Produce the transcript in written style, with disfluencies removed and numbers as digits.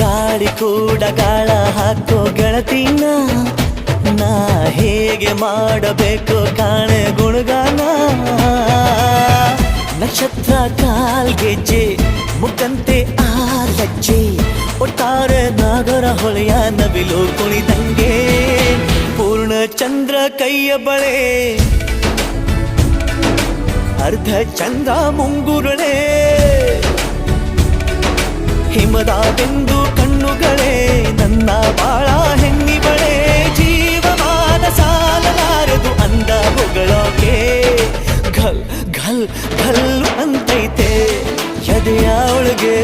ಗಾಳಿ ಕೂಡ ಗಾಳ ಹಾಕೋ ಗೆಳತಿನ ನಾ ಹೇಗೆ ಮಾಡಬೇಕು ಕಾಣೆ ಗುಣಗಾನ ನಕ್ಷತ್ರ ಕಾಲ್ಗೆಜ್ಜೆ ಮುಖಂತೆ ಆಲಜ್ಜೆ ಒಟ್ಟಾರೆ ನಾಗರ ಹೊಳೆಯ ನವಿಲು ಕುಣಿದಂಗೆ ಪೂರ್ಣ ಚಂದ್ರ ಕೈಯ ಬಳೆ ಅರ್ಧ ಚಂದ್ರ ಮುಂಗುರುಳೆ ಹಿಮದ ಬಿಂದು ಕಣ್ಣುಗಳೇ ನನ್ನ ಬಾಳ ಹೆಣ್ಣಿಬಳೆ ಜೀವಮಾನ ಸಾಲಲಾರದು ಅಂದ ಹೊಗಳೋಕೆ ಘಲ್ ಘಲ್ ಘಲ್ ಅಂತೈತೆ ಎದೆಯ ಒಳಗೆ